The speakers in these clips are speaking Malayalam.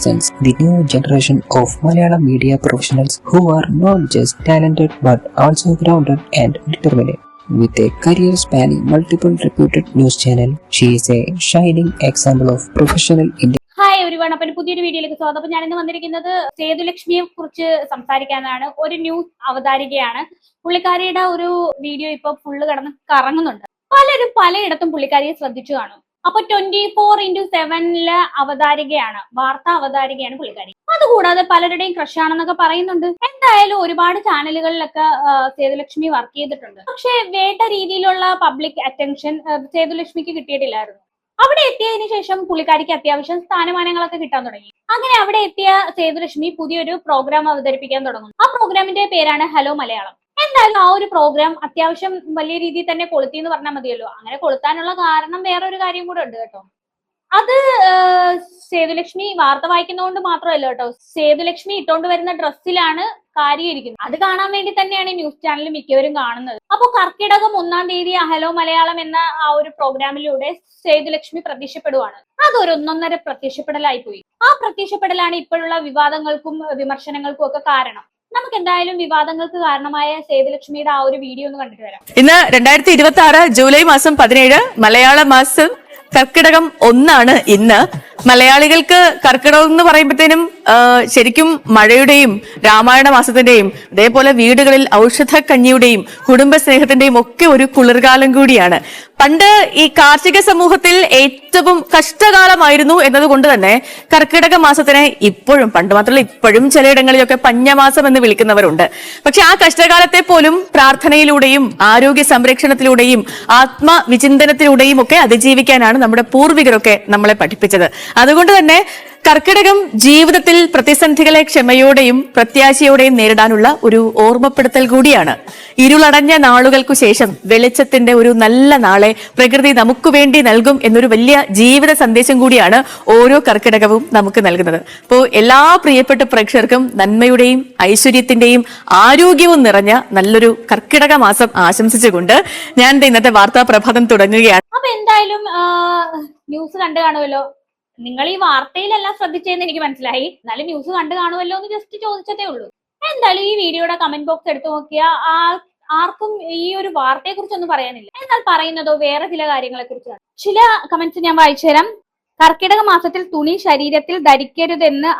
Since the new generation of Malayalam media professionals who are not just talented but also grounded and determined. With a career spanning multiple reputed news channels, she is a shining example of professional Indian. Hi everyone. അപ്പൊ പുതിയൊരു വീഡിയോയിലേക്ക് സ്വാഗതം. അപ്പൊ ഞാനിന്ന് വന്നിരിക്കുന്നത് സേതുലക്ഷ്മിയെ കുറിച്ച് സംസാരിക്കാനാണ്. ഒരു ന്യൂസ് അവതാരികയാണ്. പുള്ളിക്കാരിയുടെ ഒരു വീഡിയോ ഇപ്പൊ ഫുള്ള് കിടന്ന് കറങ്ങുന്നുണ്ട്. പലരും പലയിടത്തും പുള്ളിക്കാരിയെ ശ്രദ്ധിച്ചു കാണും. അപ്പൊ 24x7 അവതാരികയാണ്, വാർത്താ അവതാരികയാണ് പുള്ളിക്കാരി. അതുകൂടാതെ പലരുടെയും ക്രഷാണെന്നൊക്കെ പറയുന്നുണ്ട്. എന്തായാലും ഒരുപാട് ചാനലുകളിലൊക്കെ സേതുലക്ഷ്മി വർക്ക് ചെയ്തിട്ടുണ്ട്. പക്ഷെ വേണ്ട രീതിയിലുള്ള പബ്ലിക് അറ്റൻഷൻ സേതുലക്ഷ്മിക്ക് കിട്ടിയിട്ടില്ലായിരുന്നു. അവിടെ എത്തിയതിനു ശേഷം പുള്ളിക്കാരിക്ക് അത്യാവശ്യം സ്ഥാനമാനങ്ങളൊക്കെ കിട്ടാൻ തുടങ്ങി. അങ്ങനെ അവിടെ എത്തിയ സേതുലക്ഷ്മി പുതിയൊരു പ്രോഗ്രാം അവതരിപ്പിക്കാൻ തുടങ്ങും. ആ പ്രോഗ്രാമിന്റെ പേരാണ് ഹലോ മലയാളം. എന്തായാലും ആ ഒരു പ്രോഗ്രാം അത്യാവശ്യം വലിയ രീതിയിൽ തന്നെ കൊളുത്തി എന്ന് പറഞ്ഞാൽ മതിയല്ലോ. അങ്ങനെ കൊളുത്താനുള്ള കാരണം വേറൊരു കാര്യം കൂടെ ഉണ്ട് കേട്ടോ. അത് സേതുലക്ഷ്മി വാർത്ത വായിക്കുന്നതുകൊണ്ട് മാത്രമല്ല കേട്ടോ. സേതുലക്ഷ്മി ഇട്ടോണ്ട് വരുന്ന ഡ്രസ്സിലാണ് കാര്യം ഇരിക്കുന്നത്. അത് കാണാൻ വേണ്ടി തന്നെയാണ് ന്യൂസ് ചാനൽ മിക്കവരും കാണുന്നത്. അപ്പൊ കർക്കിടകം 1-ാം തീയതി ഹലോ മലയാളം എന്ന ആ ഒരു പ്രോഗ്രാമിലൂടെ സേതുലക്ഷ്മി പ്രത്യക്ഷപ്പെടുവാണ്. അതൊരു ഒന്നൊന്നര പ്രത്യക്ഷപ്പെടലായി പോയി. ആ പ്രത്യക്ഷപ്പെടലാണ് ഇപ്പോഴുള്ള വിവാദങ്ങൾക്കും വിമർശനങ്ങൾക്കും ഒക്കെ കാരണം. നമുക്ക് എന്തായാലും വിവാദങ്ങൾക്ക് കാരണമായ സേതുലക്ഷ്മിയുടെ ആ ഒരു വീഡിയോ ഒന്ന് കണ്ടിട്ട് വരാം. ഇന്ന് 2026 ജൂലൈ മാസം 17 മലയാള മാസം കർക്കിടകം 1 ഇന്ന്. മലയാളികൾക്ക് കർക്കിടകം എന്ന് പറയുമ്പോഴത്തേനും ശരിക്കും മഴയുടെയും രാമായണ മാസത്തിന്റെയും അതേപോലെ വീടുകളിൽ ഔഷധക്കഞ്ഞിയുടെയും കുടുംബ സ്നേഹത്തിന്റെയും ഒക്കെ ഒരു കുളിർകാലം കൂടിയാണ്. പണ്ട് ഈ കാർഷിക സമൂഹത്തിൽ ഏറ്റവും കഷ്ടകാലമായിരുന്നു എന്നതുകൊണ്ട് തന്നെ കർക്കിടക മാസത്തിനെ ഇപ്പോഴും, പണ്ട് മാത്രമല്ല ഇപ്പോഴും ചിലയിടങ്ങളിലൊക്കെ പഞ്ഞമാസം എന്ന് വിളിക്കുന്നവരുണ്ട്. പക്ഷെ ആ കഷ്ടകാലത്തെ പോലും പ്രാർത്ഥനയിലൂടെയും ആരോഗ്യ സംരക്ഷണത്തിലൂടെയും ആത്മവിചിന്തനത്തിലൂടെയും ഒക്കെ അതിജീവിക്കാനാണ് നമ്മുടെ പൂർവികരൊക്കെ നമ്മളെ പഠിപ്പിച്ചത്. അതുകൊണ്ട് തന്നെ കർക്കിടകം ജീവിതത്തിൽ പ്രതിസന്ധികളെ ക്ഷമയോടെയും പ്രത്യാശയോടെയും നേരിടാനുള്ള ഒരു ഓർമ്മപ്പെടുത്തൽ കൂടിയാണ്. ഇരുളടഞ്ഞ നാളുകൾക്കു ശേഷം വെളിച്ചത്തിന്റെ ഒരു നല്ല നാളെ പ്രകൃതി നമുക്ക് വേണ്ടി നൽകും എന്നൊരു വലിയ ജീവിത സന്ദേശം കൂടിയാണ് ഓരോ കർക്കിടകവും നമുക്ക് നൽകുന്നത്. അപ്പോൾ എല്ലാ പ്രിയപ്പെട്ട പ്രേക്ഷകർക്കും നന്മയുടെയും ഐശ്വര്യത്തിന്റെയും ആരോഗ്യവും നിറഞ്ഞ നല്ലൊരു കർക്കിടക മാസം ആശംസിച്ചുകൊണ്ട് ഞാൻ ഇന്നത്തെ വാർത്താ പ്രഭാതം തുടങ്ങുകയാണ്. അപ്പൊ എന്തായാലും ന്യൂസ് കണ്ടു കാണുമല്ലോ. നിങ്ങൾ ഈ വാർത്തയിലെല്ലാം ശ്രദ്ധിച്ചതെന്ന് എനിക്ക് മനസ്സിലായി. എന്നാലും ന്യൂസ് കണ്ടു കാണുമല്ലോ എന്ന് ജസ്റ്റ് ചോദിച്ചതേ ഉള്ളൂ. എന്തായാലും ഈ വീഡിയോയുടെ കമന്റ് ബോക്സ് എടുത്തു നോക്കിയാൽ ആർക്കും ഈ ഒരു വാർത്തയെ കുറിച്ചൊന്നും പറയാനില്ല. എന്നാൽ പറയുന്നതോ വേറെ ചില കാര്യങ്ങളെ കുറിച്ചാണ്. ചില കമന്റ്സ് ഞാൻ വായിച്ചു തരാം. കർക്കിടക മാസത്തിൽ തുണി ശരീരത്തിൽ ധരിക്കരുതെന്ന്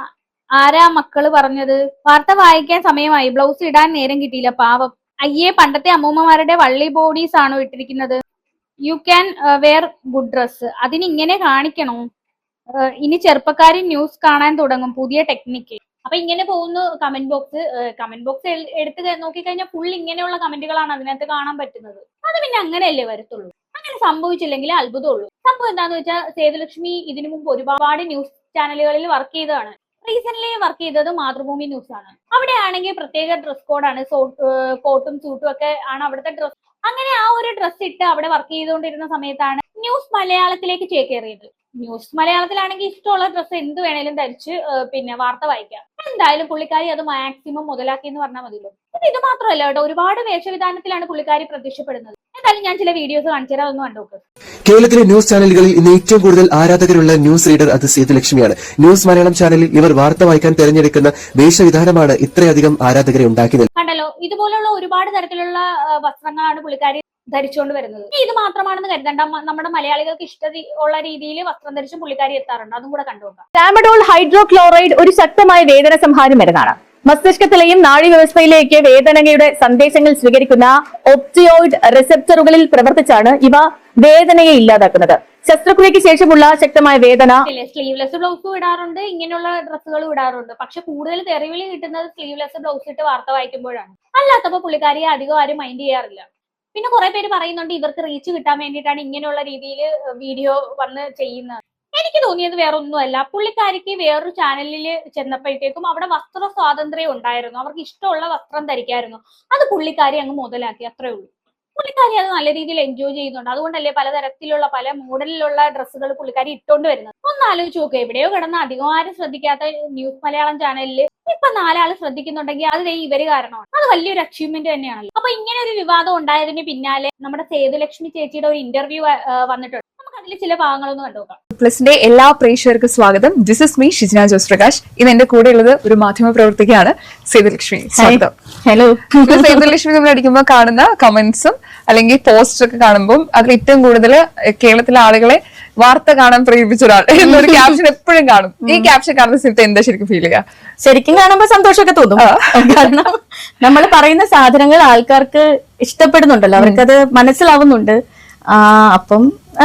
ആരാ മക്കള് പറഞ്ഞത്? വാർത്ത വായിക്കാൻ സമയമായി, ബ്ലൗസ് ഇടാൻ നേരം കിട്ടിയില്ല, പാവം. അയ്യേ, പണ്ടത്തെ അമ്മൂമ്മമാരുടെ വള്ളി ബോഡീസ് ആണോ ഇട്ടിരിക്കുന്നത്? You can wear good dress. അതിന് ഇങ്ങനെ കാണിക്കണോ? ഇനി ചെറുപ്പക്കാരി ന്യൂസ് കാണാൻ തുടങ്ങും, പുതിയ ടെക്നിക്ക്. അപ്പൊ ഇങ്ങനെ പോകുന്നു കമന്റ് ബോക്സ്. കമന്റ് ബോക്സ് എടുത്ത് നോക്കിക്കഴിഞ്ഞാൽ ഫുൾ ഇങ്ങനെയുള്ള കമന്റുകളാണ് അതിനകത്ത് കാണാൻ പറ്റുന്നത്. അത് പിന്നെ അങ്ങനെയല്ലേ വരത്തുള്ളൂ. അങ്ങനെ സംഭവിച്ചില്ലെങ്കിൽ അത്ഭുതമുള്ളൂ. സംഭവം എന്താന്ന് വെച്ചാൽ സേതുലക്ഷ്മി ഇതിനു മുമ്പ് ഒരുപാട് ന്യൂസ് ചാനലുകളിൽ വർക്ക് ചെയ്തതാണ്. റീസെന്റ് വർക്ക് ചെയ്തത് മാതൃഭൂമി ന്യൂസ് ആണ്. അവിടെ ആണെങ്കിൽ പ്രത്യേക ഡ്രസ് കോഡാണ്. കോട്ടും സൂട്ടും ഒക്കെ ആണ് അവിടുത്തെ ഡ്രസ്. അങ്ങനെ ആ ഒരു ഡ്രസ് ഇട്ട് അവിടെ വർക്ക് ചെയ്തുകൊണ്ടിരുന്ന സമയത്താണ് ന്യൂസ് മലയാളത്തിലേക്ക് ചേക്കേറിയത്. ന്യൂസ് മലയാളത്തിലാണെങ്കിൽ ഇഷ്ടമുള്ള ഡ്രസ്സ് എന്ത് വേണേലും ധരിച്ച് പിന്നെ വാർത്ത വായിക്കാം. എന്തായാലും പുള്ളിക്കാരി അത് മാക്സിമം മുതലാക്കി എന്ന് പറഞ്ഞാൽ മതിയല്ലോ. ഇത് മാത്രമല്ല കേട്ടോ, ഒരുപാട് വേഷവിധാനത്തിലാണ് പുള്ളിക്കാരി പ്രത്യക്ഷപ്പെടുന്നത്. എന്തായാലും ഞാൻ ചില വീഡിയോസ് കാണിച്ചു തരാം, ഒന്ന് കണ്ടു നോക്ക്. കേരളത്തിലെ ന്യൂസ് ചാനലുകളിൽ ഇന്ന് ഏറ്റവും കൂടുതൽ ആരാധകരുള്ള ന്യൂസ് റീഡർ അത് സേതുലക്ഷ്മിയാണ്. ന്യൂസ് മലയാളം ചാനലിൽ ഇവർ വാർത്ത വായിക്കാൻ തെരഞ്ഞെടുക്കുന്ന വേഷവിധാനമാണ് ഇത്രയധികം ആരാധകരെ ഉണ്ടാക്കിയത്. കണ്ടല്ലോ, ഇതുപോലുള്ള ഒരുപാട് തരത്തിലുള്ള വസ്ത്രങ്ങളാണ് പുള്ളിക്കാരി ധരിച്ചുകൊണ്ട് വരുന്നത്. ഇത് മാത്രമാണെന്ന് കരുതണ്ട, നമ്മുടെ മലയാളികൾക്ക് ഇഷ്ടമുള്ള രീതിയിൽ വസ്ത്രം ധരിച്ച് പുള്ളിക്കാരി എത്താറുണ്ട്. അതും കൂടെ കണ്ടുനോക്കാം. ട്രാമഡോൾ ഹൈഡ്രോക്ലോറൈഡ് ഒരു ശക്തമായ വേദന സംഹാര മരുന്നാണ്. മസ്തിഷ്കത്തിലെയും നാഡീവ്യവസ്ഥയിലേക്ക് വേദനയുടെ സന്ദേശങ്ങൾ സ്വീകരിക്കുന്ന ഒപ്റ്റിയോയിഡ് റിസപ്റ്ററുകളിൽ പ്രവർത്തിച്ചാണ് ഇവ വേദനയെ ഇല്ലാതാക്കുന്നത്. ശസ്ത്രക്രിയയ്ക്ക് ശേഷമുള്ള ശക്തമായ വേദന. സ്ലീവ്ലെസ് ബ്ലൗസ് ഇടാറുണ്ട്, ഇങ്ങനെയുള്ള ഡ്രസ്സുകൾ ഇടാറുണ്ട്. പക്ഷെ കൂടുതൽ തെറിവിളി കിട്ടുന്നത് സ്ലീവ്ലെസ് ബ്ലൗസ് ഇട്ട് വാർത്ത വായിക്കുമ്പോഴാണ്. അല്ലാത്തപ്പോ പുള്ളിക്കാരിയെ അധികം ആരും മൈൻഡ് ചെയ്യാറില്ല. പിന്നെ കുറെ പേര് പറയുന്നുണ്ട് ഇവർക്ക് റീച്ച് കിട്ടാൻ വേണ്ടിയിട്ടാണ് ഇങ്ങനെയുള്ള രീതിയിൽ വീഡിയോ വന്ന് ചെയ്യുന്നത്. എനിക്ക് തോന്നിയത് വേറൊന്നുമല്ല. പുള്ളിക്കാരിക്ക് വേറൊരു ചാനലിൽ ചെന്നപ്പോഴത്തേക്കും അവിടെ വസ്ത്ര സ്വാതന്ത്ര്യം ഉണ്ടായിരുന്നു. അവർക്ക് ഇഷ്ടമുള്ള വസ്ത്രം ധരിക്കായിരുന്നു. അത് പുള്ളിക്കാരി അങ്ങ് മുതലാക്കി, അത്രേ ഉള്ളൂ. പുള്ളിക്കാരി അത് നല്ല രീതിയിൽ എൻജോയ് ചെയ്യുന്നുണ്ട്. അതുകൊണ്ടല്ലേ പലതരത്തിലുള്ള പല മോഡലിലുള്ള ഡ്രസ്സുകൾ പുള്ളിക്കാരി ഇട്ടുകൊണ്ട് വരുന്നത്. ഒന്ന് ആലോചിച്ച് നോക്കുക, എവിടെയോ കിടന്ന് അധികം ആരും ശ്രദ്ധിക്കാത്ത ന്യൂസ് മലയാളം ചാനലിൽ ഇപ്പൊ 4 ആള് ശ്രദ്ധിക്കുന്നുണ്ടെങ്കിൽ അത് ഇവര് കാരണമാണ്. അത് വലിയൊരു അച്ചീവ്മെന്റ് തന്നെയാണല്ലോ. അപ്പൊ ഇങ്ങനെ ഒരു വിവാദം ഉണ്ടായതിന് പിന്നാലെ നമ്മുടെ സേതുലക്ഷ്മി ചേച്ചിയുടെ ഒരു ഇന്റർവ്യൂ വന്നിട്ടുണ്ട്. അതിൽ ചില ഭാഗങ്ങളൊന്നും കണ്ടുനോക്കാം. പ്ലസിന്റെ എല്ലാ പ്രേക്ഷകർക്കും സ്വാഗതം. This is me Shijna Jose Prakash. ഇന്ന് എന്റെ കൂടെ ഉള്ളത് ഒരു മാധ്യമ പ്രവർത്തകയാണ് സേതുലക്ഷ്മി. സ്വാഗതം. ഹലോ. സേതുലക്ഷ്മി നമ്മൾ അടിക്കുമ്പോൾ കാണുന്ന കമന്റ്സും അല്ലെങ്കിൽ പോസ്റ്റർ ഒക്കെ കാണുമ്പോൾ അതിൽ ഏറ്റവും കൂടുതൽ കേരളത്തിലെ ആളുകളെ വാർത്ത കാണാൻ പ്രേരിപ്പിച്ച ഒരാൾ എന്നൊരു ക്യാപ്ഷൻ എപ്പോഴും കാണും. ഈ ക്യാപ്ഷൻ കാണുന്ന സ്ഥലത്ത് എന്താ ശരിക്കും ഫീൽ ചെയ്യുക? ശരിക്കും കാണുമ്പോൾ സന്തോഷമൊക്കെ തോന്നും. കാരണം നമ്മൾ പറയുന്ന സാധനങ്ങൾ ആൾക്കാർക്ക് ഇഷ്ടപ്പെടുന്നുണ്ടല്ലോ, അവർക്കത് മനസ്സിലാവുന്നുണ്ട്. അപ്പം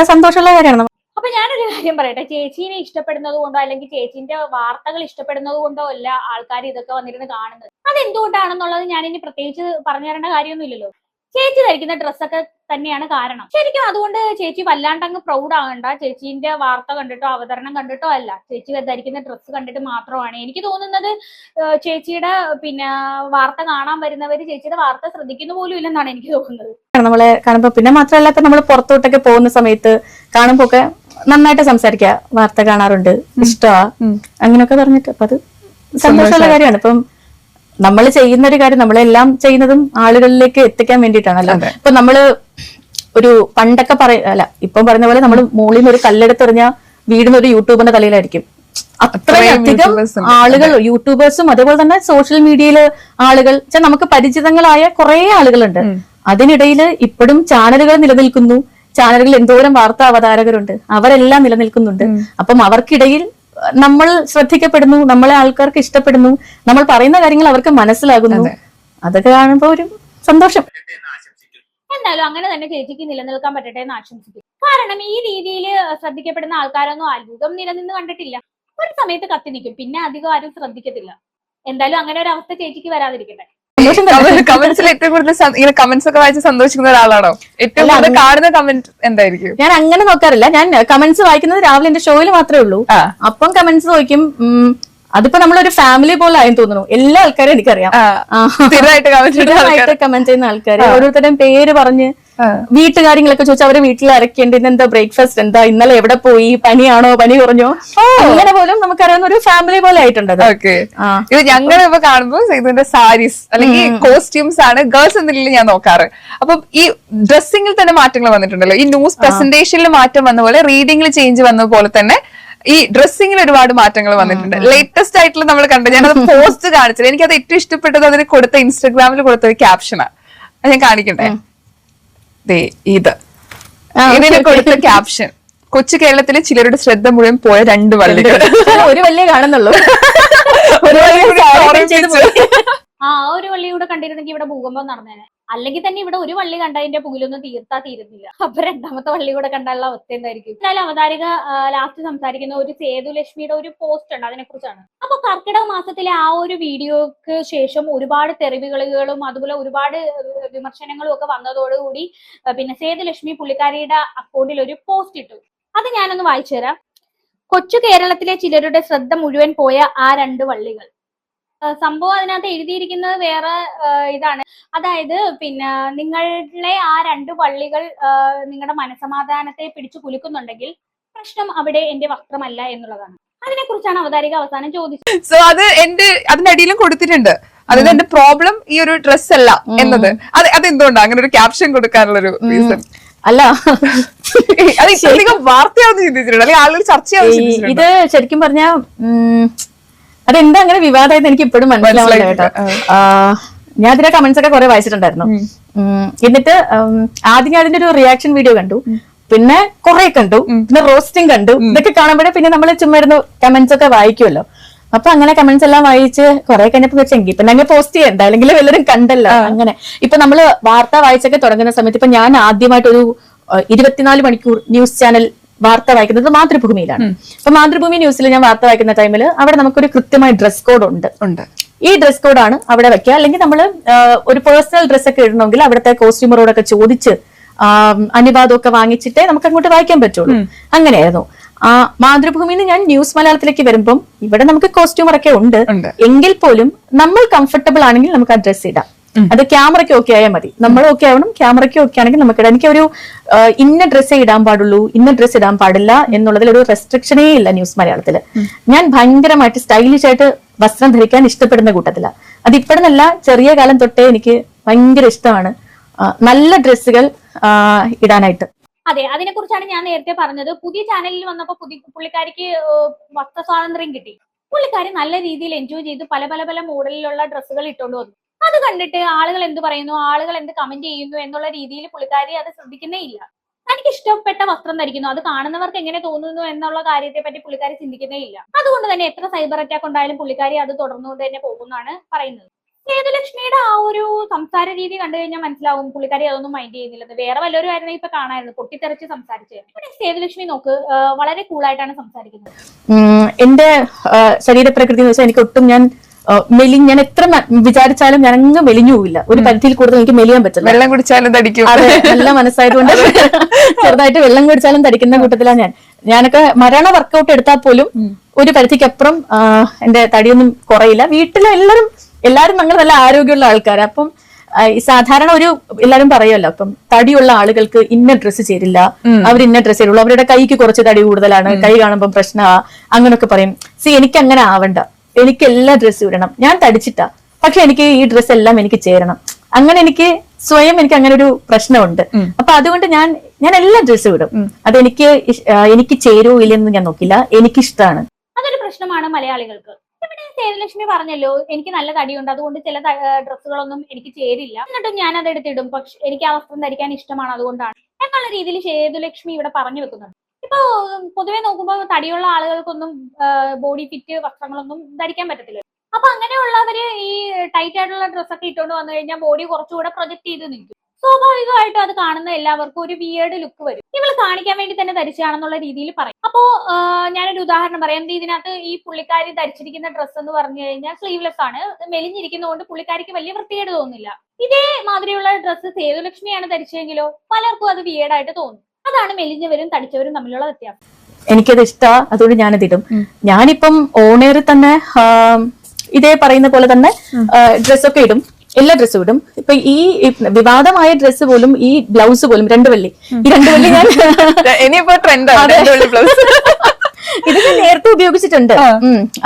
സന്തോഷമുള്ള കാര്യമാണ്. അപ്പൊ ഞാനൊരു കാര്യം പറയട്ടെ, ചേച്ചീനെ ഇഷ്ടപ്പെടുന്നത് കൊണ്ടോ അല്ലെങ്കിൽ ചേച്ചീന്റെ വാർത്തകൾ ഇഷ്ടപ്പെടുന്നത് കൊണ്ടോ അല്ല ആൾക്കാർ ഇതൊക്കെ വന്നിരുന്ന് കാണുന്നത്. അതെന്തുകൊണ്ടാണെന്നുള്ളത് ഞാനിനി പ്രത്യേകിച്ച് പറഞ്ഞു തരേണ്ട കാര്യമൊന്നുമില്ലല്ലോ. ചേച്ചി ധരിക്കുന്ന ഡ്രസ്സൊക്കെ തന്നെയാണ് കാരണം. ശരിക്കും അതുകൊണ്ട് ചേച്ചി വല്ലാണ്ടങ്ങ് പ്രൗഡ് ആകണ്ട. ചേച്ചീന്റെ വാർത്ത കണ്ടിട്ടോ അവതരണം കണ്ടിട്ടോ അല്ല, ചേച്ചി ധരിക്കുന്ന ഡ്രസ്സ് കണ്ടിട്ട് മാത്രമാണ്. എനിക്ക് തോന്നുന്നത് ചേച്ചിയുടെ വാർത്ത കാണാൻ വരുന്നവര് ചേച്ചിയുടെ വാർത്ത ശ്രദ്ധിക്കുന്ന പോലും ഇല്ലെന്നാണ് എനിക്ക് തോന്നുന്നത്. നമ്മളെ കാണുമ്പോ പിന്നെ മാത്രമല്ല, ഇപ്പൊ നമ്മൾ പുറത്തോട്ടൊക്കെ പോകുന്ന സമയത്ത് കാണുമ്പോ ഒക്കെ നന്നായിട്ട് സംസാരിക്കുക, വാർത്ത കാണാറുണ്ട്, ഇഷ്ടമാ, അങ്ങനെയൊക്കെ പറഞ്ഞിട്ട് അപ്പൊ അത് സന്തോഷമുള്ള കാര്യമാണ്. ഇപ്പം നമ്മൾ ചെയ്യുന്ന ഒരു കാര്യം, നമ്മളെല്ലാം ചെയ്യുന്നതും ആളുകളിലേക്ക് എത്തിക്കാൻ വേണ്ടിയിട്ടാണല്ലോ. ഇപ്പൊ നമ്മള് ഒരു പണ്ടൊക്കെ ഇപ്പം പറയുന്ന പോലെ നമ്മൾ മുകളിൽ നിന്ന് ഒരു കല്ലെടുത്തെറിഞ്ഞ വീടിന് ഒരു യൂട്യൂബറിന്റെ തലയിലായിരിക്കും. അത്രയധികം ആളുകൾ, യൂട്യൂബേഴ്സും അതേപോലെ തന്നെ സോഷ്യൽ മീഡിയയില് ആളുകൾ, നമുക്ക് പരിചിതങ്ങളായ കുറെ ആളുകളുണ്ട്. അതിനിടയിൽ ഇപ്പോഴും ചാനലുകൾ നിലനിൽക്കുന്നു. ചാനലുകളിൽ എന്തോരം വാർത്താ അവതാരകരുണ്ട്, അവരെല്ലാം നിലനിൽക്കുന്നുണ്ട്. അപ്പം അവർക്കിടയിൽ നമ്മൾ ശ്രദ്ധിക്കപ്പെടുന്നു, നമ്മളെ ആൾക്കാർക്ക് ഇഷ്ടപ്പെടുന്നു, നമ്മൾ പറയുന്ന കാര്യങ്ങൾ അവർക്ക് മനസ്സിലാകുന്നു. അതൊക്കെ കാണുമ്പോ ഒരു സന്തോഷം. എന്തായാലും അങ്ങനെ തന്നെ ചേച്ചിക്ക് നിലനിൽക്കാൻ പറ്റട്ടെ എന്ന് ആശംസിക്കും. കാരണം ഈ രീതിയിൽ ശ്രദ്ധിക്കപ്പെടുന്ന ആൾക്കാരൊന്നും അത്ഭുതം നിലനിന്ന് കണ്ടിട്ടില്ല. ഒരു സമയത്ത് കത്തി നിൽക്കും, പിന്നെ അധികം ആരും ശ്രദ്ധിക്കത്തില്ല. എന്തായാലും അങ്ങനെ ഒരു അവസ്ഥ ചേച്ചിക്ക് വരാതിരിക്കട്ടെ. കമന്റ്സിൽ ഏറ്റവും കൂടുതൽ ഇങ്ങനെ കമന്റ്സ് ഒക്കെ വായിച്ച് സന്തോഷിക്കുന്ന ഒരാളാണോ? ഏറ്റവും കൂടുതൽ കാണുന്ന കമന്റ് എന്തായിരിക്കും? ഞാൻ അങ്ങനെ നോക്കാറില്ല. ഞാൻ കമന്റ്സ് വായിക്കുന്നത് രാവിലെ എന്റെ ഷോയിൽ മാത്രമേ ഉള്ളൂ. അപ്പം കമന്റ്സ് നോക്കും. അതിപ്പോ നമ്മളൊരു ഫാമിലി പോലെ ആയെന്ന് തോന്നുന്നു. എല്ലാ ആൾക്കാരും എനിക്കറിയാം. സ്ഥിരമായിട്ട് കമന്റ് ചെയ്യുന്ന ആൾക്കാർ, ഓരോരുത്തരുടെയും പേര് പറഞ്ഞ് വീട്ടുകാര്യങ്ങളൊക്കെ ചോദിച്ചാൽ അവരെ വീട്ടിൽ ആരൊക്കെയുണ്ട്, ഇന്നെന്താ ബ്രേക്ക്ഫാസ്റ്റ് എന്താ, ഇന്നലെ എവിടെ പോയി, പനിയാണോ, പനി കുറഞ്ഞോ, അങ്ങനെ പോലും നമുക്കറിയാവുന്ന ഒരു ഫാമിലി പോലെ ആയിട്ടുണ്ട്. ഇത് ഞങ്ങൾ ഇപ്പൊ കാണുമ്പോൾ ഇതിന്റെ സാരീസ് അല്ലെങ്കിൽ കോസ്റ്റ്യൂംസ് ആണ് ഗേൾസ് എന്തെങ്കിലും ഞാൻ നോക്കാറ്. അപ്പം ഈ ഡ്രസ്സിങ്ങിൽ തന്നെ മാറ്റങ്ങൾ വന്നിട്ടുണ്ടല്ലോ. ഈ ന്യൂസ് പ്രസന്റേഷനിൽ മാറ്റം വന്ന പോലെ റീഡിംഗിൽ ചേഞ്ച് വന്ന പോലെ തന്നെ ഈ ഡ്രസ്സിങ്ങിൽ ഒരുപാട് മാറ്റങ്ങൾ വന്നിട്ടുണ്ട്. ലേറ്റസ്റ്റ് ആയിട്ടുള്ള നമ്മൾ കണ്ടത്, ഞാനത് പോസ്റ്റ് കാണിച്ചത്, എനിക്കത് ഏറ്റവും ഇഷ്ടപ്പെട്ടത് അതിന് കൊടുത്ത ഇൻസ്റ്റാഗ്രാമിൽ കൊടുത്ത ഒരു ക്യാപ്ഷനാണ്. അത് ഞാൻ കാണിക്കട്ടെ. ഇതിന് കൊടുത്ത ക്യാപ്ഷൻ: കൊച്ചു കേരളത്തിലെ ചിലരുടെ ശ്രദ്ധ മുഴുവൻ പോയ 2 വള്ളികൾ. ഒരു വള്ളിയെ കാണുന്നുള്ളൂ. ഒരു വള്ളി കൂടെ കണ്ടിരുന്നെങ്കിൽ ഇവിടെ ഭൂകമ്പം നടന്നേനെ. അല്ലെങ്കിൽ തന്നെ ഇവിടെ ഒരു വള്ളി കണ്ടതിന്റെ പുകിലൊന്നും തീരുന്നില്ല. അപ്പൊ 2ാമത്തെ വള്ളി കൂടെ കണ്ടുള്ള അവസ്ഥ എന്തായിരിക്കും? എന്നാലും അവതാരിക ലാസ്റ്റ് സംസാരിക്കുന്ന ഒരു സേതുലക്ഷ്മിയുടെ ഒരു പോസ്റ്റ് ഉണ്ട്, അതിനെ കുറിച്ചാണ്. അപ്പൊ കർക്കിടക മാസത്തിലെ ആ ഒരു വീഡിയോക്ക് ശേഷം ഒരുപാട് തെറിവിളികളും അതുപോലെ ഒരുപാട് വിമർശനങ്ങളും ഒക്കെ വന്നതോടുകൂടി സേതുലക്ഷ്മി പുള്ളിക്കാരിയുടെ അക്കൗണ്ടിൽ ഒരു പോസ്റ്റ് ഇട്ടു. അത് ഞാനൊന്ന് വായിച്ചു തരാം. കൊച്ചു കേരളത്തിലെ ചിലരുടെ ശ്രദ്ധ മുഴുവൻ പോയ ആ 2 വള്ളികൾ. സംഭവം അതിനകത്ത് എഴുതിയിരിക്കുന്നത് വേറെ ഇതാണ്. അതായത് നിങ്ങളെ ആ 2 വള്ളികൾ നിങ്ങളുടെ മനസമാധാനത്തെ പിടിച്ചു കുലുക്കുന്നുണ്ടെങ്കിൽ പ്രശ്നം അവിടെ എന്റെ വസ്ത്രമല്ല എന്നുള്ളതാണ്. അതിനെ കുറിച്ചാണ് അവതാരിക അവസാനം ചോദിച്ചത്. സോ അത് അതിന്റെ അടിയിലും കൊടുത്തിട്ടുണ്ട്. അതായത് എന്റെ പ്രോബ്ലം ഈ ഒരു ഡ്രസ് അല്ല എന്നത്. അതെന്തുകൊണ്ടാണ് അങ്ങനെ ഒരു ക്യാപ്ഷൻ കൊടുക്കാനുള്ള ഒരു റീസൺ? അല്ല, അത് ഇത്രയധികം വാർത്തയാവുന്ന ചിന്തിച്ചിട്ടുണ്ട്, അല്ലെങ്കിൽ ആളുകൾ ചർച്ചയാവുന്ന. ഇത് ശരിക്കും പറഞ്ഞാ അതെന്താ അങ്ങനെ വിവാദമായിട്ട് എനിക്ക് ഇപ്പോഴും മനസ്സിലാവില്ല കേട്ടോ. ഞാൻ അതിന്റെ കമന്റ്സ് ഒക്കെ കുറെ വായിച്ചിട്ടുണ്ടായിരുന്നു. എന്നിട്ട് ആദ്യം ഞാൻ അതിന്റെ ഒരു റിയാക്ഷൻ വീഡിയോ കണ്ടു, പിന്നെ കുറെ കണ്ടു, പിന്നെ റോസ്റ്റിംഗ് കണ്ടു. ഇതൊക്കെ കാണുമ്പോഴേ പിന്നെ നമ്മൾ ചുമ്മാ ഇരുന്ന് കമന്റ്സ് ഒക്കെ വായിക്കുമല്ലോ. അപ്പൊ അങ്ങനെ കമന്റ്സ് എല്ലാം വായിച്ച് കുറെ കഴിഞ്ഞപ്പോ വെച്ചെങ്കിൽ പിന്നെ അങ്ങനെ പോസ്റ്റ് ചെയ്യണ്ട, അല്ലെങ്കിൽ എല്ലാവരും കണ്ടല്ലോ. അങ്ങനെ ഇപ്പൊ നമ്മള് വാർത്ത വായിച്ചൊക്കെ തുടങ്ങുന്ന സമയത്ത് ഇപ്പൊ ഞാൻ ആദ്യമായിട്ട് ഒരു 24 മണിക്കൂർ ന്യൂസ് ചാനൽ വാർത്ത വായിക്കുന്നത് മാതൃഭൂമിയിലാണ്. അപ്പൊ മാതൃഭൂമി ന്യൂസിൽ ഞാൻ വാർത്ത വായിക്കുന്ന ടൈമിൽ അവിടെ നമുക്കൊരു കൃത്യമായ ഡ്രസ് കോഡ് ഉണ്ട്. ഈ ഡ്രസ് കോഡാണ് അവിടെ വെക്കുക. അല്ലെങ്കിൽ നമ്മൾ ഒരു പേഴ്സണൽ ഡ്രസ് ഒക്കെ ഇടണമെങ്കിൽ അവിടുത്തെ കോസ്റ്റ്യൂമറോടൊക്കെ ചോദിച്ച് അനുവാദമൊക്കെ വാങ്ങിച്ചിട്ടേ നമുക്ക് അങ്ങോട്ട് വായിക്കാൻ പറ്റുള്ളൂ. അങ്ങനെയായിരുന്നു. മാതൃഭൂമിയിൽ ഞാൻ ന്യൂസ് മലയാളത്തിലേക്ക് വരുമ്പം ഇവിടെ നമുക്ക് കോസ്റ്റ്യൂമർ ഒക്കെ ഉണ്ട്. എങ്കിൽ പോലും നമ്മൾ കംഫർട്ടബിൾ ആണെങ്കിൽ നമുക്ക് ആ ഡ്രസ് ഇടാം. അത് ക്യാമറയ്ക്ക് ഓക്കെ ആയാൽ മതി. നമ്മൾ ഓക്കെ ആവണം, ക്യാമറയ്ക്ക് ഓക്കെ ആണെങ്കിൽ നമുക്ക് ഇടാം. എനിക്കൊരു ഇന്ന ഡ്രസ്സേ ഇടാൻ പാടുള്ളൂ, ഇന്ന ഡ്രസ്സ് ഇടാൻ പാടില്ല എന്നുള്ളതിൽ ഒരു റെസ്ട്രിക്ഷനേ ഇല്ല ന്യൂസ് മലയാളത്തില്. ഞാൻ ഭയങ്കരമായിട്ട് സ്റ്റൈലിഷ് ആയിട്ട് വസ്ത്രം ധരിക്കാൻ ഇഷ്ടപ്പെടുന്ന കൂട്ടത്തില. അത് ഇപ്പോഴെന്നല്ല, ചെറിയ കാലം തൊട്ടേ എനിക്ക് ഭയങ്കര ഇഷ്ടമാണ് നല്ല ഡ്രസ്സുകൾ ഇടാനായിട്ട്. അതെ, അതിനെക്കുറിച്ചാണ് ഞാൻ നേരത്തെ പറഞ്ഞത്. പുതിയ ചാനലിൽ വന്നപ്പോൾ പുള്ളിക്കാരിക്ക് വസ്ത്ര സ്വാതന്ത്ര്യം കിട്ടി. പുള്ളിക്കാരി നല്ല രീതിയിൽ എൻജോയ് ചെയ്ത് പല പല പല മോഡലിലുള്ള ഡ്രസ്സുകൾ ഇട്ടുകൊണ്ട് വന്നു. അത് കണ്ടിട്ട് ആളുകൾ എന്ത് പറയുന്നു, ആളുകൾ എന്ത് കമന്റ് ചെയ്യുന്നു എന്നുള്ള രീതിയിൽ പുള്ളിക്കാരി അത് ശ്രദ്ധിക്കുന്നേ ഇല്ല. തനിക്ക് ഇഷ്ടപ്പെട്ട വസ്ത്രം ധരിക്കുന്നു, അത് കാണുന്നവർക്ക് എങ്ങനെ തോന്നുന്നു എന്നുള്ള കാര്യത്തെ പറ്റി പുള്ളിക്കാരി ചിന്തിക്കുന്നേ ഇല്ല. അതുകൊണ്ട് തന്നെ എത്ര സൈബർ അറ്റാക്ക് ഉണ്ടായാലും പുള്ളിക്കാരി അത് തുടർന്നുകൊണ്ട് തന്നെ പോകുമെന്നാണ് പറയുന്നത്. സേതുലക്ഷ്മിയുടെ ആ ഒരു സംസാര രീതി കണ്ടു കഴിഞ്ഞാൽ മനസ്സിലാവും പുള്ളിക്കാരി അതൊന്നും മൈൻഡ് ചെയ്യുന്നില്ലെന്ന്. വേറെ വല്ലവരും ആയിരുന്നു ഇപ്പൊ കാണായിരുന്നു പൊട്ടിത്തെറിച്ച് സംസാരിച്ചത്. ഇവിടെ സേതുലക്ഷ്മി നോക്ക്, വളരെ കൂളായിട്ടാണ് സംസാരിക്കുന്നത്. എന്റെ ശരീരപ്രകൃതി എന്ന് വെച്ചാൽ എനിക്ക് ഒട്ടും ഞാൻ ഞാൻ എത്ര വിചാരിച്ചാലും ഞാൻ അങ്ങ് മെലിഞ്ഞു പോവില്ല. ഒരു പരിധിയിൽ കൂടുതൽ എനിക്ക് മെലിയാൻ പറ്റില്ല. വെള്ളം കുടിച്ചാലും തടിക്കും. അതെ, നല്ല മനസ്സായതുകൊണ്ട് ചെറുതായിട്ട് വെള്ളം കുടിച്ചാലും തടിക്കുന്ന കൂട്ടത്തിലാണ് ഞാനൊക്കെ മരണ വർക്കൗട്ട് എടുത്താൽ പോലും ഒരു പരിധിക്കപ്പുറം എന്റെ തടിയൊന്നും കുറയില്ല. വീട്ടിലെ എല്ലാരും ഞങ്ങൾ നല്ല ആരോഗ്യമുള്ള ആൾക്കാരാണ്. അപ്പം സാധാരണ എല്ലാരും പറയുമല്ലോ, അപ്പം തടിയുള്ള ആളുകൾക്ക് ഇന്ന ഡ്രസ്സ് ചേരില്ല, അവർ ഇന്ന ഡ്രസ്സ് ചേരുള്ളൂ, അവരുടെ കൈക്ക് കുറച്ച് തടി കൂടുതലാണ്, കൈ കാണുമ്പോൾ പ്രശ്നമാ, അങ്ങനൊക്കെ പറയും. എനിക്ക് അങ്ങനെ ആവണ്ട, എനിക്ക് എല്ലാ ഡ്രസ്സും ഇടണം. ഞാൻ തടിച്ചിട്ടാ, പക്ഷെ എനിക്ക് ഈ ഡ്രസ്സ് എല്ലാം എനിക്ക് ചേരണം. അങ്ങനെ എനിക്ക് അങ്ങനെ ഒരു പ്രശ്നമുണ്ട്. അപ്പൊ അതുകൊണ്ട് ഞാൻ എല്ലാ ഡ്രസ്സും ഇടും. എനിക്ക് ചേരുവോ ഇല്ലെന്ന് ഞാൻ നോക്കില്ല, എനിക്കിഷ്ടമാണ്. അതൊരു പ്രശ്നമാണ് മലയാളികൾക്ക്. ഇവിടെ സേതുലക്ഷ്മി പറഞ്ഞല്ലോ, എനിക്ക് നല്ല തടിയുണ്ട്, അതുകൊണ്ട് ചില ഡ്രസ്സുകളൊന്നും എനിക്ക് ചേരില്ല, എന്നിട്ടും ഞാൻ അത് എടുത്തിടും, പക്ഷെ എനിക്ക് ആ വസ്ത്രം ധരിക്കാൻ ഇഷ്ടമാണ്, അതുകൊണ്ടാണ് എന്നുള്ള രീതിയിൽ സേതുലക്ഷ്മി ഇവിടെ പറഞ്ഞു വെക്കുന്നുണ്ട്. ഇപ്പൊ പൊതുവെ നോക്കുമ്പോൾ തടിയുള്ള ആളുകൾക്കൊന്നും ബോഡി ഫിറ്റ് വസ്ത്രങ്ങളൊന്നും ധരിക്കാൻ പറ്റത്തില്ല. അപ്പൊ അങ്ങനെയുള്ളവര് ഈ ടൈറ്റ് ആയിട്ടുള്ള ഡ്രസ്സൊക്കെ ഇട്ടുകൊണ്ട് വന്നു കഴിഞ്ഞാൽ ബോഡി കുറച്ചുകൂടെ പ്രൊജക്ട് ചെയ്ത് നിൽക്കും. സ്വാഭാവികമായിട്ടും അത് കാണുന്ന എല്ലാവർക്കും ഒരു വിയേർഡ് ലുക്ക് വരും. ഇവള് കാണിക്കാൻ വേണ്ടി തന്നെ ധരിച്ചാണെന്നുള്ള രീതിയിൽ പറയും. അപ്പോ ഞാനൊരു ഉദാഹരണം പറയാം. ഇതിനകത്ത് ഈ പുള്ളിക്കാരി ധരിച്ചിരിക്കുന്ന ഡ്രസ്സ് എന്ന് പറഞ്ഞു കഴിഞ്ഞാൽ സ്ലീവ്ലെസ് ആണ്, മെലിഞ്ഞിരിക്കുന്നതുകൊണ്ട് പുള്ളിക്കാരിക്ക് വലിയ വൃത്തികേട് തോന്നില്ല. ഇതേ മാതിരിയുള്ള ഡ്രസ്സ് സേതുലക്ഷ്മിയാണ് ധരിച്ചെങ്കിലോ പലർക്കും അത് വിയേർഡായിട്ട് തോന്നും. അതാണ് മെലിഞ്ഞവരും തടിച്ചവരും തമ്മിലുള്ള വ്യത്യാസം. എനിക്കത് ഇഷ്ടമാണ്, അതുകൊണ്ട് ഞാനത് ഇടും. ഞാനിപ്പം ഓണേറിൽ തന്നെ ഇതേ പറയുന്ന പോലെ തന്നെ ഡ്രസ്സൊക്കെ ഇടും, എല്ലാ ഡ്രസ്സും ഇടും. ഇപ്പൊ ഈ വിവാദമായ ഡ്രസ്സ് പോലും, ഈ ബ്ലൗസ് പോലും, ഈ 2 വള്ളി ഞാൻ ഇനിയിപ്പോ ട്രെൻഡ് ഇത് ഞാൻ നേരത്തെ ഉപയോഗിച്ചിട്ടുണ്ട്.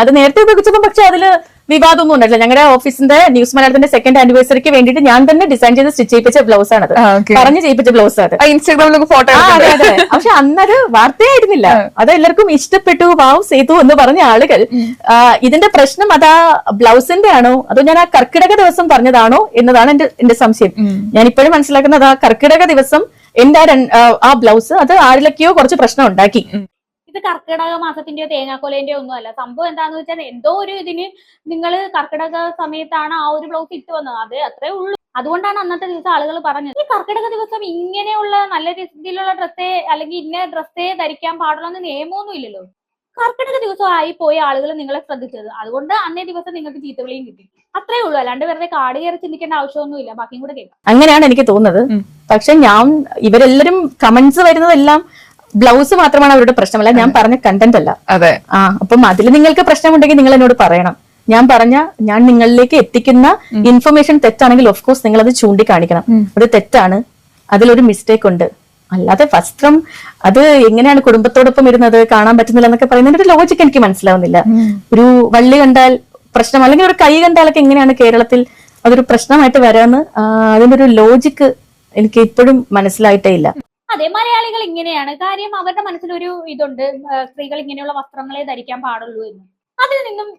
അത് നേരത്തെ ഉപയോഗിച്ചപ്പോൾ പക്ഷെ അതില് വിവാദമൊന്നും ഉണ്ടായില്ല. ഞങ്ങളുടെ ഓഫീസിന്റെ ന്യൂസ് മലയാളത്തിന്റെ 2nd ആനിവേഴ്സറിക്ക് വേണ്ടിയിട്ട് ഞാൻ തന്നെ ഡിസൈൻ ചെയ്ത് സ്റ്റിച്ച് ചെയ്യിപ്പിച്ച ബ്ലൗസ് ആണ് അത്. പറഞ്ഞു ചെയ്യിപ്പിച്ച ബ്ലൗസ് അത്. ഇൻസ്റ്റാഗ്രാമിലൊക്കെ ഫോട്ടോ. അതെ. പക്ഷെ അന്നത് വാർത്തയായിരുന്നില്ല. അത് എല്ലാവർക്കും ഇഷ്ടപ്പെട്ടു, വാവ് സേതു എന്ന് പറഞ്ഞ ആളുകൾ. ഇതിന്റെ പ്രശ്നം അതാ ബ്ലൗസിന്റെ ആണോ അതോ ഞാൻ ആ കർക്കിടക ദിവസം പറഞ്ഞതാണോ എന്നതാണ് എന്റെ സംശയം. ഞാൻ ഇപ്പോഴും മനസ്സിലാക്കുന്നത് ആ കർക്കിടക ദിവസം എന്റെ ആ ബ്ലൗസ് അത് ആരിലൊക്കെയോ കുറച്ച് പ്രശ്നം ഉണ്ടാക്കി. ഇത് കർക്കിടക മാസത്തിന്റെയോ തേങ്ങാക്കൊലേന്റെയോ ഒന്നും അല്ല. സംഭവം എന്താന്ന് വെച്ചാൽ എന്തോ ഒരു ഇതിന് നിങ്ങൾ കർക്കിടക സമയത്താണ് ആ ഒരു ബ്ലൗസ് ഇട്ട് വന്നത്, അത് അത്രേ ഉള്ളൂ. അതുകൊണ്ടാണ് അന്നത്തെ ദിവസം ആളുകൾ പറഞ്ഞത് ഈ കർക്കിടക ദിവസം ഇങ്ങനെയുള്ള നല്ല രീതിയിലുള്ള ഡ്രസ്സേ അല്ലെങ്കിൽ ഇന്ന ഡ്രസ്സേ ധരിക്കാൻ പാടുള്ളൂ നിയമമൊന്നും ഇല്ലല്ലോ. കർക്കിടക ദിവസം ആയി പോയ ആളുകൾ നിങ്ങളെ ശ്രദ്ധിച്ചത്, അതുകൊണ്ട് അന്നേ ദിവസം നിങ്ങൾക്ക് ചീത്തവിളിയും കിട്ടി, അത്രേ ഉള്ളൂ. അല്ലാണ്ട് വെറുതെ കാട് കയറി ചിന്തിക്കേണ്ട ആവശ്യമൊന്നുമില്ല. ബാക്കിയും കൂടെ കേൾക്കാം. അങ്ങനെയാണ് എനിക്ക് തോന്നുന്നത്. പക്ഷെ ഇവരെല്ലാരും കമന്റ്സ് വരുന്നതെല്ലാം ബ്ലൗസ് മാത്രമാണ് അവരുടെ പ്രശ്നമല്ല, ഞാൻ പറഞ്ഞ കണ്ടന്റ് അല്ല. അതെ. അപ്പം അതിൽ നിങ്ങൾക്ക് പ്രശ്നമുണ്ടെങ്കിൽ നിങ്ങൾ എന്നോട് പറയണം. ഞാൻ നിങ്ങളിലേക്ക് എത്തിക്കുന്ന ഇൻഫർമേഷൻ തെറ്റാണെങ്കിൽ ഓഫ് കോഴ്സ് നിങ്ങൾ അത് ചൂണ്ടിക്കാണിക്കണം. അത് തെറ്റാണ്, അതിലൊരു മിസ്റ്റേക്ക് ഉണ്ട്. അല്ലാതെ വസ്ത്രം അത് എങ്ങനെയാണ് കുടുംബത്തോടൊപ്പം ഇരുന്നത് കാണാൻ പറ്റുന്നില്ല എന്നൊക്കെ പറയുന്നതിന്റെ ഒരു ലോജിക്ക് എനിക്ക് മനസ്സിലാവുന്നില്ല. ഒരു വള്ളി കണ്ടാൽ പ്രശ്നം, അല്ലെങ്കിൽ ഒരു കൈ കണ്ടാലൊക്കെ എങ്ങനെയാണ് കേരളത്തിൽ അതൊരു പ്രശ്നമായിട്ട് വരാന്ന് അതിന്റെ ഒരു ലോജിക്ക് എനിക്ക് ഇപ്പോഴും മനസ്സിലായിട്ടേ ഇല്ല. അതെ, മലയാളികൾ ഇങ്ങനെയാണ്. കാര്യം അവരുടെ മനസ്സിലൊരു ഇതുണ്ട്, സ്ത്രീകൾ ഇങ്ങനെയുള്ള വസ്ത്രങ്ങളെ ധരിക്കാൻ പാടുള്ളൂ എന്ന്. അതിൽ നിന്നും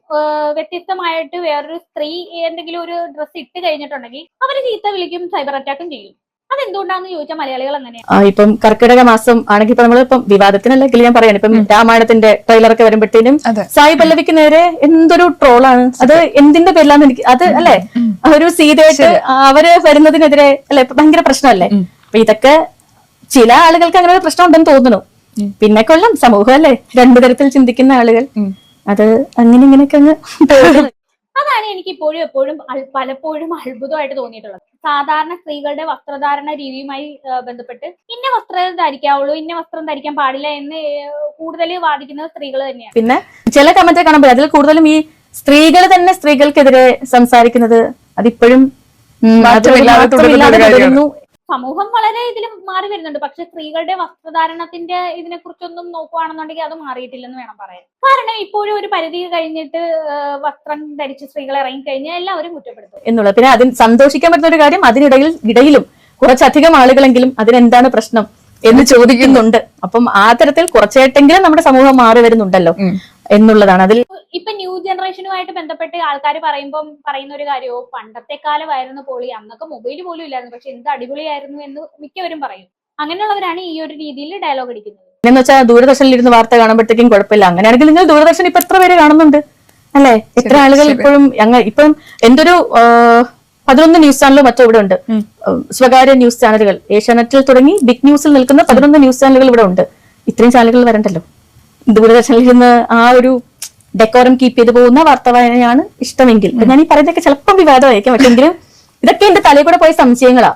വ്യത്യസ്തമായിട്ട് വേറൊരു സ്ത്രീ എന്തെങ്കിലും ഒരു ഡ്രസ്സ് ഇട്ട് കഴിഞ്ഞിട്ടുണ്ടെങ്കിൽ അവര് ചീത്ത വിളിക്കും, സൈബർ അറ്റാക്കും ചെയ്യും. അതെന്തുകൊണ്ടാന്ന് ചോദിച്ചാൽ മലയാളികൾ അങ്ങനെയാണ്. ഇപ്പം കർക്കിടക മാസം ആണെങ്കിൽ ഇപ്പൊ നമ്മളിപ്പം വിവാദത്തിനല്ലെങ്കിൽ ഞാൻ പറയാണ്, ഇപ്പം രാമായണത്തിന്റെ ട്രെയിലറൊക്കെ വരുമ്പോഴത്തേനും സായി പല്ലവിക്ക് നേരെ എന്തൊരു ട്രോളാണ്. അത് എന്തിന്റെ പേരിലാന്ന് എനിക്ക് അത് അല്ലെ, ഒരു സീതയായിട്ട് അവര് വരുന്നതിനെതിരെ അല്ലെ ഭയങ്കര പ്രശ്നമല്ലേ. അപ്പൊ ഇതൊക്കെ ചില ആളുകൾക്ക് അങ്ങനെ ഒരു പ്രശ്നം ഉണ്ടെന്ന് തോന്നുന്നു. പിന്നെ കൊല്ലം സമൂഹം അല്ലെ, 2 തരത്തിൽ ചിന്തിക്കുന്ന ആളുകൾ, അത് അങ്ങനെ ഇങ്ങനെയൊക്കെ അങ്ങ് അതാണ് എനിക്ക് എപ്പോഴും പലപ്പോഴും അത്ഭുതമായിട്ട് തോന്നിയിട്ടുള്ളത്. സാധാരണ സ്ത്രീകളുടെ വസ്ത്രധാരണ രീതിയുമായി ബന്ധപ്പെട്ട് ഇന്ന വസ്ത്രം ധരിക്കാവുള്ളൂ, ഇന്ന വസ്ത്രം ധരിക്കാൻ പാടില്ല എന്ന് കൂടുതൽ വാദിക്കുന്നത് സ്ത്രീകൾ തന്നെയാണ്. പിന്നെ ചില കമന്റ് കാണുമ്പോൾ അതിൽ കൂടുതലും ഈ സ്ത്രീകൾ തന്നെ സ്ത്രീകൾക്കെതിരെ സംസാരിക്കുന്നത് അതിപ്പോഴും സമൂഹം വളരെ ഇതിലും മാറി വരുന്നുണ്ട്. പക്ഷെ സ്ത്രീകളുടെ വസ്ത്രധാരണത്തിന്റെ ഇതിനെ കുറിച്ചൊന്നും നോക്കുകയാണെന്നുണ്ടെങ്കിൽ അത് മാറിയിട്ടില്ലെന്ന് വേണം പറയാൻ. കാരണം ഇപ്പോഴും ഒരു പരിധി കഴിഞ്ഞിട്ട് വസ്ത്രം ധരിച്ച് സ്ത്രീകൾ ഇറങ്ങിക്കഴിഞ്ഞാൽ എല്ലാവരും കുറ്റപ്പെടുത്തും എന്നുള്ളത്. പിന്നെ അതിന് സന്തോഷിക്കാൻ പറ്റുന്ന ഒരു കാര്യം, ഇടയിലും കുറച്ചധികം ആളുകളെങ്കിലും അതിനെന്താണ് പ്രശ്നം, എന്ന് ചോദിക്കുന്നുണ്ട്. അപ്പം ആ തരത്തിൽ കുറച്ചായിട്ടെങ്കിലും നമ്മുടെ സമൂഹം മാറി വരുന്നുണ്ടല്ലോ എന്നുള്ളതാണ് അതിൽ. ഇപ്പൊ ന്യൂ ജനറേഷനുമായിട്ട് ബന്ധപ്പെട്ട് ആൾക്കാർ പറയുന്ന ഒരു കാര്യമോ, പണ്ടത്തെ കാലമായിരുന്നു പൊളി, അന്നൊക്കെ മൊബൈൽ പോലും ഇല്ലായിരുന്നു, പക്ഷെ എന്ത് അടിപൊളിയായിരുന്നു എന്ന് മിക്കവരും പറയും. അങ്ങനെയുള്ളവരാണ് ഈ ഒരു രീതിയിൽ ഡയലോഗ് അടിക്കുന്നത്. എന്ന് വെച്ചാൽ ദൂരദർശനിൽ ഇരുന്ന് വാർത്ത കാണുമ്പോഴത്തേക്കും കുഴപ്പമില്ല. അങ്ങനെയാണെങ്കിൽ നിങ്ങൾ ദൂരദർശൻ ഇപ്പൊ എത്ര പേര് കാണുന്നുണ്ട് അല്ലെ? എത്ര ആളുകൾ ഇപ്പോഴും ഇപ്പം എന്തൊരു 11 ന്യൂസ് ചാനലും മറ്റോ ഇവിടെ ഉണ്ട്. സ്വകാര്യ ന്യൂസ് ചാനലുകൾ ഏഷ്യാനെറ്റിൽ തുടങ്ങി ബിഗ് ന്യൂസിൽ നിൽക്കുന്ന 11 ന്യൂസ് ചാനലുകൾ ഇവിടെ ഉണ്ട്. ഇത്രയും ചാനലുകൾ വരണ്ടല്ലോ. ദൂരദർശനിൽ ഇരുന്ന് ആ ഒരു ഡെക്കോറം കീപ്പ് ചെയ്ത് പോകുന്ന വാർത്ത വായനയാണ് ഇഷ്ടമെങ്കിൽ, ഞാൻ ഈ പറയുന്നതൊക്കെ ചിലപ്പം വിവാദമായിരിക്കും, പക്ഷെങ്കിലും ഇതൊക്കെ എന്റെ തലയിൽ കൂടെ പോയ സംശയങ്ങളാ.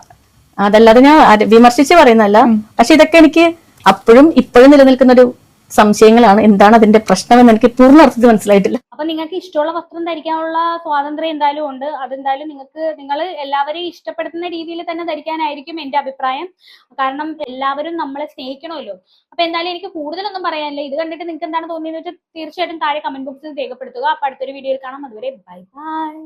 അതല്ലാതെ ഞാൻ വിമർശിച്ച് പറയുന്നതല്ല. പക്ഷെ ഇതൊക്കെ എനിക്ക് അപ്പോഴും ഇപ്പോഴും നിലനിൽക്കുന്ന ഒരു സംശയങ്ങളാണ്. എന്താണ് അതിന്റെ പ്രശ്നമെന്ന് എനിക്ക് പൂർണ്ണ അർത്ഥത്തിൽ മനസ്സിലായിട്ടില്ല. അപ്പൊ നിങ്ങൾക്ക് ഇഷ്ടമുള്ള വസ്ത്രം ധരിക്കാനുള്ള സ്വാതന്ത്ര്യം എന്തായാലും ഉണ്ട്. അതെന്തായാലും നിങ്ങൾ എല്ലാവരെയും ഇഷ്ടപ്പെടുത്തുന്ന രീതിയിൽ തന്നെ ധരിക്കാനായിരിക്കും എന്റെ അഭിപ്രായം. കാരണം എല്ലാവരും നമ്മളെ സ്നേഹിക്കണമല്ലോ. അപ്പൊ എന്തായാലും എനിക്ക് കൂടുതലൊന്നും പറയാനില്ല. ഇത് കണ്ടിട്ട് നിങ്ങൾക്ക് എന്താണ് തോന്നിയെന്ന് വെച്ചാൽ തീർച്ചയായിട്ടും താഴെ കമന്റ് ബോക്സിൽ രേഖപ്പെടുത്തുക. അപ്പൊ അടുത്തൊരു വീഡിയോയിൽ കാണാം. അതുവരെ ബൈ ബൈ.